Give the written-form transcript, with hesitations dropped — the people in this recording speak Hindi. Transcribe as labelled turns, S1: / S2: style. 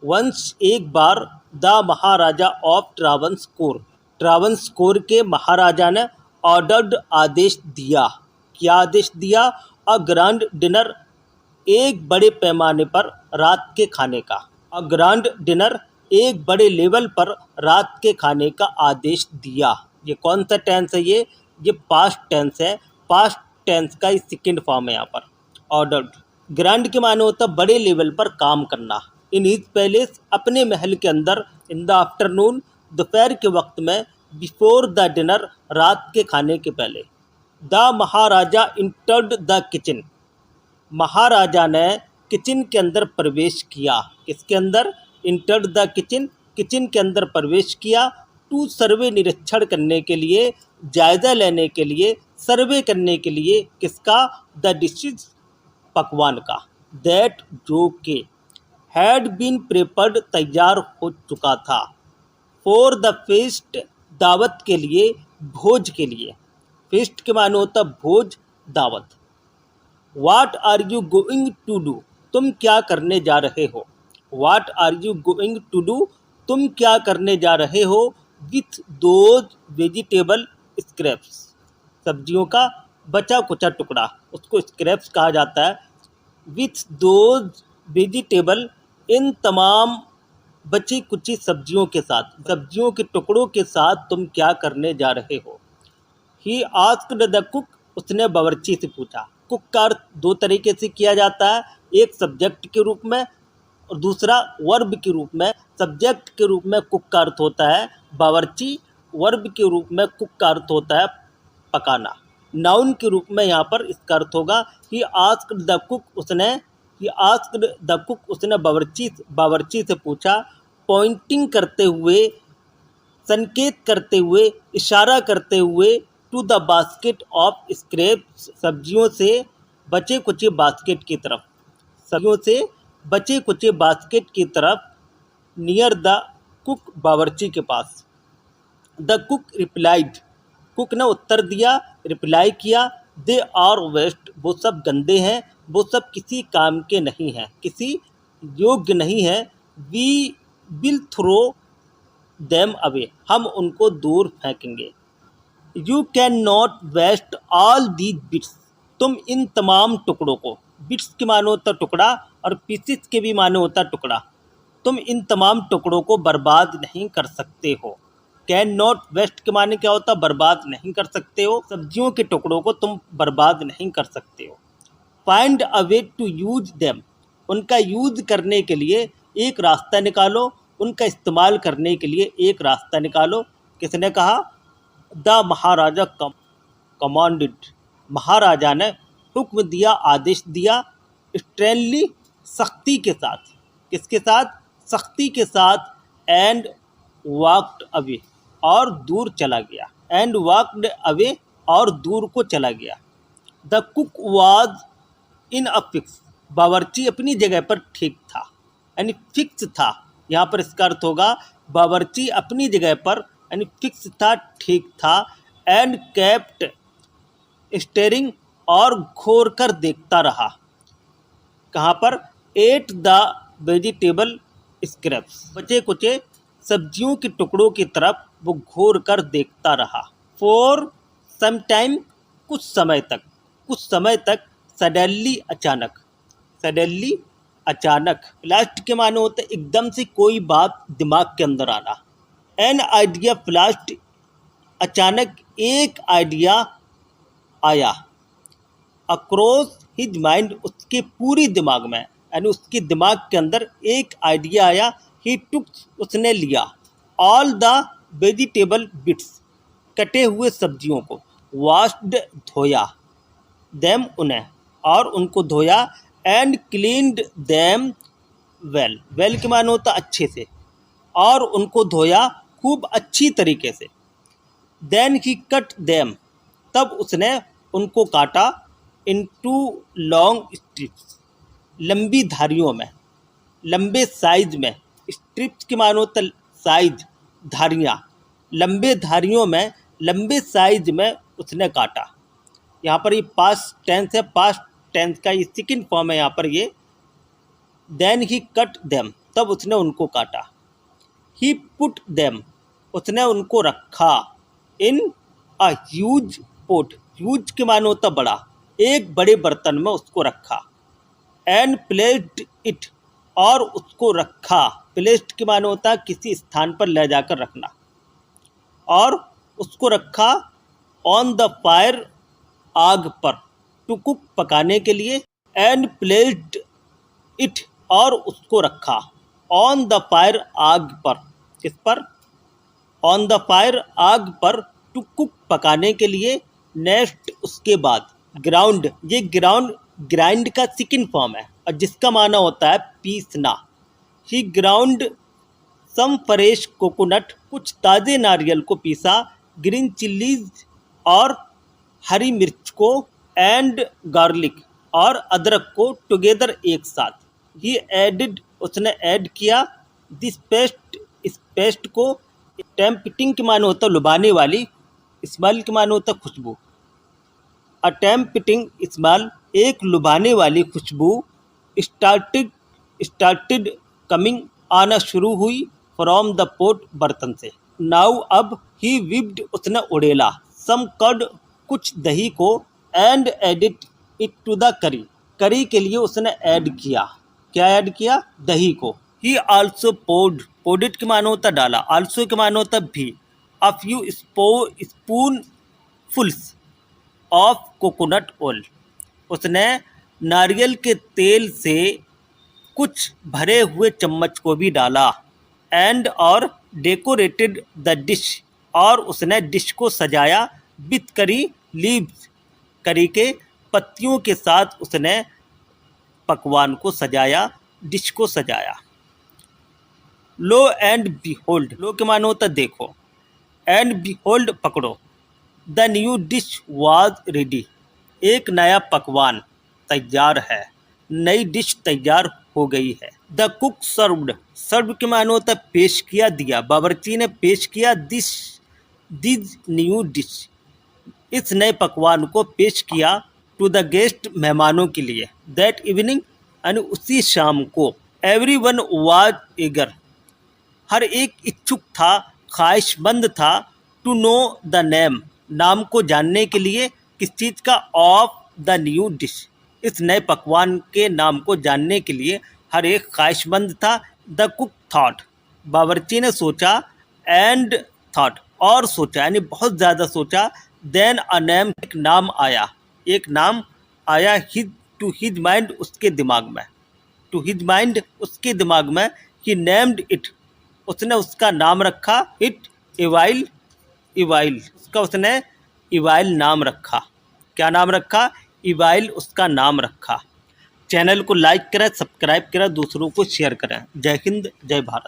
S1: वंस एक बार द महाराजा ऑफ ट्रावंसकोर के महाराजा ने ऑर्डर्ड आदेश दिया। क्या आदेश दिया? अ ग्रांड डिनर, एक बड़े पैमाने पर रात के खाने का। अ ग्रांड डिनर, एक बड़े लेवल पर रात के खाने का आदेश दिया। ये कौन सा टेंस है? ये पास्ट टेंस है। पास्ट टेंस का सेकंड फॉर्म है यहाँ पर ऑर्डर्ड। ग्रांड के माने होता है बड़े लेवल पर काम करना। इन हिज पैलेस, अपने महल के अंदर। इन द आफ्टरनून, दोपहर के वक्त में। बिफोर द डिनर, रात के खाने के पहले। The maharaja entered the kitchen, महाराजा ने किचन के अंदर प्रवेश किया। किसके अंदर? इंटर्ड द किचन, किचन के अंदर प्रवेश किया। टू सर्वे, निरीक्षण करने के लिए, जायजा लेने के लिए, सर्वे करने के लिए। किसका? द डिशेज, पकवान का। दैट, जो के। हैड बीन प्रिपेयर्ड, तैयार हो चुका था। फॉर द फेस्ट, दावत के लिए, भोज के लिए। फेस्ट के माने होता भोज, दावत। What are you going to do, तुम क्या करने जा रहे हो। What are you going to do, तुम क्या करने जा रहे हो। विथ दोज वेजिटेबल स्क्रैप्स, सब्जियों का बचा कुचा टुकड़ा, उसको स्क्रैप्स कहा जाता है। विथ दोज वेजिटेबल, इन तमाम बची कुची सब्जियों के साथ, सब्जियों के टुकड़ों के साथ तुम क्या करने जा रहे हो। ही आस्क्ड द कुक, उसने बावर्ची से पूछा। कुक का अर्थ दो तरीके से किया जाता है, एक सब्जेक्ट के रूप में और दूसरा वर्ब के रूप में। सब्जेक्ट के रूप में कुक का अर्थ होता है बावर्ची, वर्ब के रूप में कुक का अर्थ होता है पकाना। नाउन के रूप में यहाँ पर इसका अर्थ होगा ही आस्क्ड द कुक, उसने बावर्ची से पूछा। पॉइंटिंग करते हुए, संकेत करते हुए, इशारा करते हुए। To the basket of scraps, सब्जियों से बचे कुचे बास्केट की तरफ, सब्जियों से बचे कुचे बास्केट की तरफ। नियर द कुक, बावर्ची के पास। द कुक रिप्लाइड, कुक ने उत्तर दिया, रिप्लाई किया। दे आर वेस्ट, वो सब गंदे हैं, वो सब किसी काम के नहीं हैं, किसी योग्य नहीं हैं। We will throw them away, हम उनको दूर फेंकेंगे। You can not waste all these bits, तुम इन तमाम टुकड़ों को, बिट्स के माने होता टुकड़ा और पीसेस के भी माने होता टुकड़ा, तुम इन तमाम टुकड़ों को बर्बाद नहीं कर सकते हो। कैन नॉट वेस्ट के माने क्या होता? बर्बाद नहीं कर सकते हो, सब्जियों के टुकड़ों को तुम बर्बाद नहीं कर सकते हो। Find a way to use them, उनका यूज करने के लिए एक रास्ता निकालो, उनका इस्तेमाल करने के लिए एक रास्ता निकालो। किसने कहा? द महाराजा कमांडेड, महाराजा ने हुक्म दिया, आदेश दिया। स्ट्रेनली, सख्ती के साथ। किसके साथ? सख्ती के साथ। एंड वॉक्ड अवे, और दूर चला गया। एंड वॉक्ड अवे, और दूर को चला गया। The cook was in a fix, बावर्ची अपनी जगह पर ठीक था, यानी फिक्स था। यहाँ पर इसका अर्थ होगा बावर्ची अपनी जगह पर, यानी फिक्स था, ठीक था। एंड केप्ट स्टेरिंग, और घोर कर देखता रहा। कहाँ पर? एट द वेजिटेबल स्क्रैप्स, बचे कुचे सब्जियों के टुकड़ों की तरफ वो घोर कर देखता रहा। फॉर सम टाइम, कुछ समय तक। सडनली, अचानक। सडनली, अचानक। फ्लैश्ड के माने होते एकदम से कोई बात दिमाग के अंदर आना। एन आइडिया फ्लैश्ड, अचानक एक आइडिया आया। अक्रॉस हिज माइंड, उसके पूरी दिमाग में, यानी उसके दिमाग के अंदर एक आइडिया आया। ही टुक, उसने लिया। ऑल द वेजिटेबल बिट्स, कटे हुए सब्जियों को। वॉश्ड, धोया। देम, उन्हें, और उनको धोया। And cleaned them well, well के माने होता अच्छे से, और उनको धोया खूब अच्छी तरीके से। देन ही कट देम, तब उसने उनको काटा। इनटू लॉन्ग स्ट्रिप्स, लंबी धारियों में, लंबे साइज में। स्ट्रिप्स के मानो होता साइज, धारियाँ। लंबे धारियों में, लंबे साइज में उसने काटा। यहाँ पर ये पास्ट टेंस है, पास्ट टेंस का ये सेकंड फॉर्म है यहाँ पर ये। देन ही कट देम, तब उसने उनको काटा। ही पुट देम, उसने उनको रखा। इन अ ह्यूज पोट, ह्यूज के माने होता बड़ा, एक बड़े बर्तन में उसको रखा। एंड प्लेस्ड इट, और उसको रखा। प्लेस्ड के माने होता है किसी स्थान पर ले जाकर रखना, और उसको रखा ऑन द फायर, आग पर, टू कुक, पकाने के लिए। एंड प्लेस्ड इट, और उसको रखा ऑन द फायर, आग पर, किस पर, ऑन द फायर, आग पर, टू कुक, पकाने के लिए। नेक्स्ट, उसके बाद। ग्राउंड, ये ग्राइंड का सेकंड फॉर्म है और जिसका माना होता है पीसना। ही ग्राउंड सम फ्रेश कोकोनट, कुछ ताज़े नारियल को पीसा। ग्रीन चिल्लीज, और हरी मिर्च को। एंड गार्लिक, और अदरक को। टुगेदर, एक साथ। ही एडिड, उसने ऐड किया। दिस पेस्ट, इस पेस्ट को। टेम्पटिंग के माने होता है लुभाने वाली। स्मेल के माने होता है खुशबू। अ टेम्पटिंग स्मेल, एक लुभाने वाली खुशबू। स्टार्टेड कमिंग, आना शुरू हुई। फ्रॉम द पोट, बर्तन से। नाउ, अब। ही विप्ड, उसने उड़ेला। सम कर्ड, कुछ दही को। And add it to the curry, curry के लिए उसने ऐड किया। क्या ऐड किया? दही को। ही आल्सो पोडिट के मानो होता डाला। आल्सो के मानो होता भी। A few spoonfuls of coconut oil, उसने नारियल के तेल से कुछ भरे हुए चम्मच को भी डाला। एंड, और डेकोरेटेड द डिश, और उसने डिश को सजाया। विथ करी लीव्स, करी के पत्तियों के साथ उसने पकवान को सजाया, डिश को सजाया। लो एंड बिहोल्ड, लो के मानो होता देखो। एंड बिहोल्ड, पकड़ो। The new dish was ready, एक नया पकवान तैयार है, नई डिश तैयार हो गई है। द कुक सर्व्ड, सर्व के मानो होता पेश किया, दिया। बावर्ची ने पेश किया। दिस न्यू डिश, इस नए पकवान को पेश किया। टू द गेस्ट, मेहमानों के लिए। दैट इवनिंग, यानी उसी शाम को। एवरी वन वाज ईगर, हर एक इच्छुक था, ख्वाहिशमंद था। टू नो द नेम, नाम को जानने के लिए। किस चीज़ का? ऑफ द न्यू डिश, इस नए पकवान के नाम को जानने के लिए हर एक ख्वाहिशमंद था। द कुक थॉट, बावर्ची ने सोचा। एंड थॉट, और सोचा, यानी बहुत ज़्यादा सोचा। देन अ नेम, एक नाम आया, एक नाम आया। टू हिज माइंड, उसके दिमाग में। टू हिज माइंड, उसके दिमाग में। ही नेम्ड इट, उसने उसका नाम रखा। इट इवाइल, इवाइल, उसका उसने इवाइल नाम रखा। क्या नाम रखा? इवाइल, उसका नाम रखा। चैनल को लाइक करें, सब्सक्राइब करें, दूसरों को शेयर करें। जय हिंद, जय भारत।